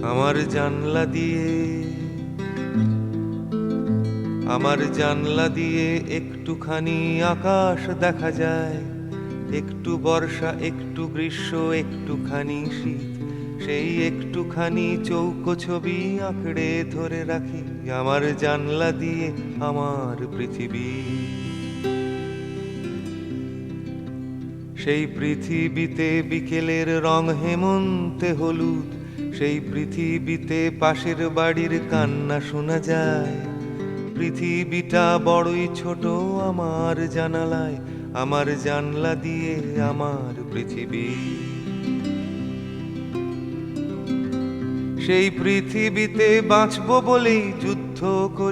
আমার জানলা দিয়ে একটুখানি আকাশ দেখা যায়, একটু বর্ষা, একটু গ্রীষ্ম, একটুখানি শীত। সেই একটুখানি চৌকো ছবি আঁকড়ে ধরে রাখি আমার জানলা দিয়ে আমার পৃথিবী। সেই পৃথিবীতে বিকেলের রং হেমন্তে হলুদ, সেই পৃথিবীতে পাশের বাড়ির কান্না শোনা যায়। পৃথিবীটা বড়ই ছোট আমার জানালায়, আমার জানলা দিয়ে আমার পৃথিবী। সেই পৃথিবীতে বাঁচবো বলেই যুদ্ধ করি।